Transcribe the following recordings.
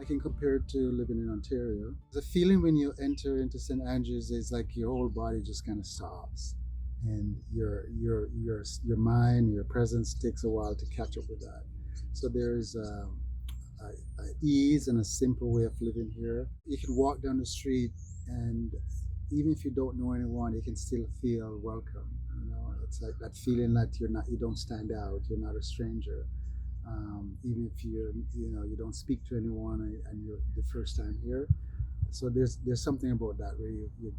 can compare it to living in Ontario. The feeling when you enter into St. Andrews is like your whole body just kind of stops, and your mind, your presence takes a while to catch up with that. So there's a ease and a simple way of living here. You can walk down the street, and even if you don't know anyone, you can still feel welcome. You know, it's like that feeling that you don't stand out, you're not a stranger. Even if you don't speak to anyone and you're the first time here. So there's something about that where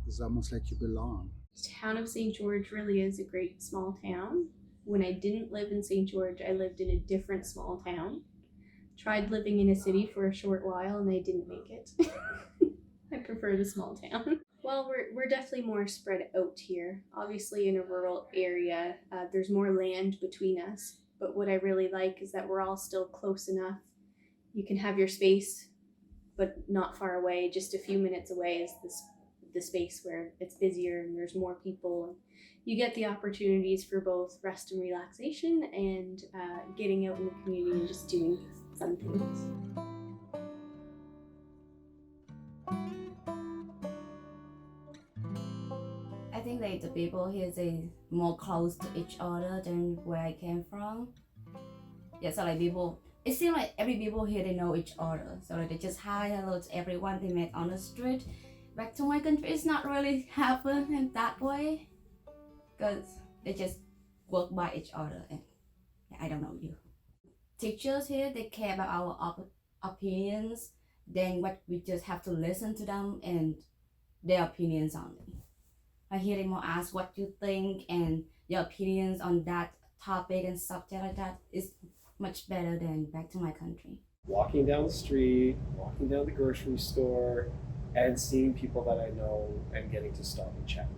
it's almost like you belong. Town of St. George really is a great small town. When I didn't live in St. George, I lived in a different small town. Tried living in a city for a short while and I didn't make it. I prefer the small town. Well, we're definitely more spread out here. Obviously, in a rural area, there's more land between us. But what I really like is that we're all still close enough. You can have your space, but not far away. Just a few minutes away is the space where it's busier and there's more people. And you get the opportunities for both rest and relaxation and getting out in the community and just doing fun things. I think that the people here is more close to each other than where I came from. Yeah, so like people, it seems like every people here they know each other. So like they just hi, hello to everyone they met on the street. Back to my country, it's not really happen in that way, because they just work by each other and yeah, I don't know you. Teachers here they care about our opinions. Then what we just have to listen to them and their opinions only. I hear them more ask what you think and your opinions on that topic and subject like that is much better than back to my country. Walking down the street, walking down the grocery store, and seeing people that I know and getting to stop and chat.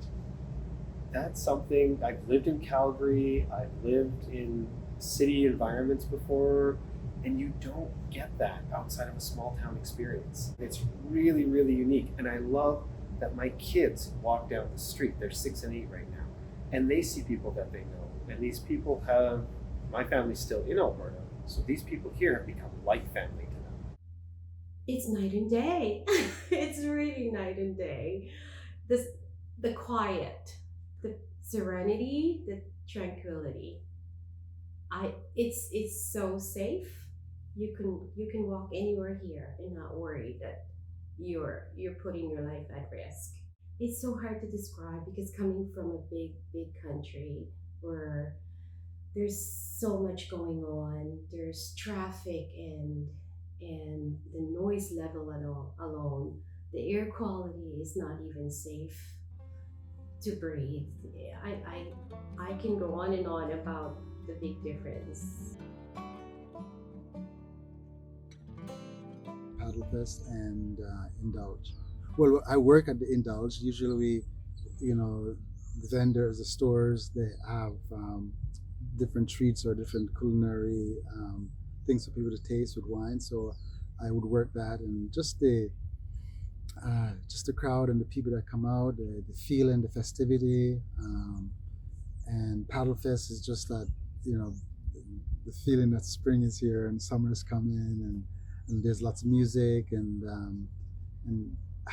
That's something I've lived in Calgary, I've lived in city environments before, and you don't get that outside of a small town experience. It's really, really unique, and I love that my kids walk down the street. They're 6 and 8 right now, and they see people that they know. And these people have, my family's still in Alberta, so these people here have become like family to them. It's night and day. It's really night and day. This, the quiet, the serenity, the tranquility. It's so safe. You can walk anywhere here and not worry that you're putting your life at risk. It's so hard to describe because coming from a big country where there's so much going on, there's traffic and the noise level alone, the air quality is not even safe to breathe. I can go on and on about the big difference. Paddlefest and Indulge. Well, I work at the Indulge. Usually, the vendors, the stores, they have different treats or different culinary things for people to taste with wine. So I would work that, and just the crowd and the people that come out, the feeling, the festivity, and Paddlefest is just that, the feeling that spring is here and summer is coming, and there's lots of music and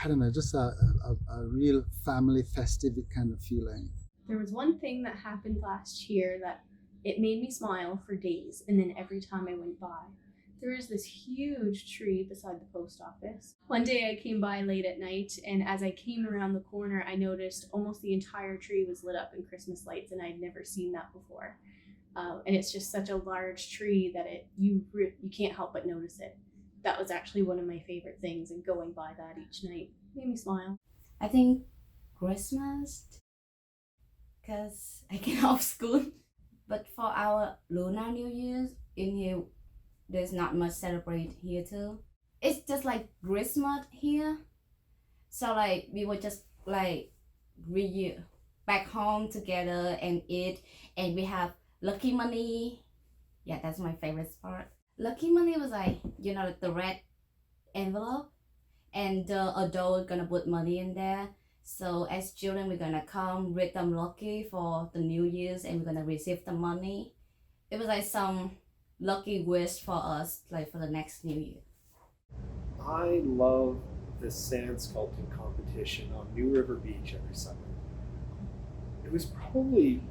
I don't know, just a real family festive kind of feeling. There was one thing that happened last year that it made me smile for days, and then every time I went by, there was this huge tree beside the post office. One day I came by late at night, and as I came around the corner, I noticed almost the entire tree was lit up in Christmas lights, and I'd never seen that before. And it's just such a large tree that you can't help but notice it. That was actually one of my favorite things, and going by that each night made me smile. I think Christmas, because I get off school. But for our Lunar New Year's in here, there's not much celebrate here too. It's just like Christmas here. So like we would just like back home together and eat, and we have Lucky Money. Yeah, that's my favorite part. Lucky Money was like, the red envelope, and the adult gonna put money in there. So as children, we're gonna come read them lucky for the New Year's, and we're gonna receive the money. It was like some lucky wish for us, like for the next New Year. I love the sand sculpting competition on New River Beach every summer. It was probably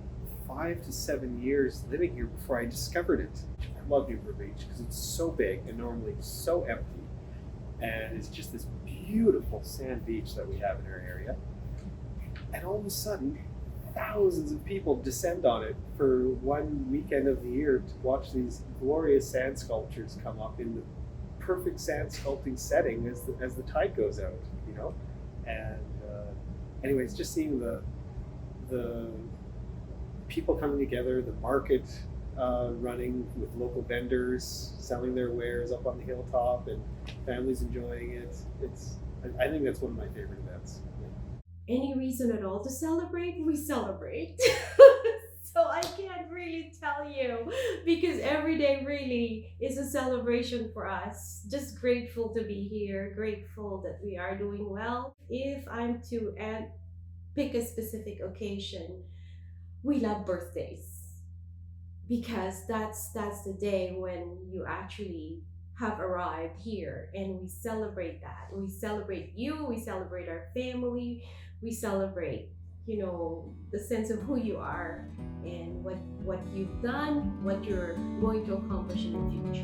5 to 7 years living here before I discovered it. I love New River Beach because it's so big and normally so empty. And it's just this beautiful sand beach that we have in our area. And all of a sudden, thousands of people descend on it for one weekend of the year to watch these glorious sand sculptures come up in the perfect sand sculpting setting as the tide goes out, you know. And anyways, just seeing the people coming together, the market running with local vendors selling their wares up on the hilltop, and families enjoying it. I think that's one of my favorite events. Any reason at all to celebrate, we celebrate. So I can't really tell you, because every day really is a celebration for us. Just grateful to be here, grateful that we are doing well. If I'm to pick a specific occasion, we love birthdays, because that's the day when you actually have arrived here, and we celebrate that. We celebrate you, we celebrate our family, we celebrate, you know, the sense of who you are and what you've done, what you're going to accomplish in the future.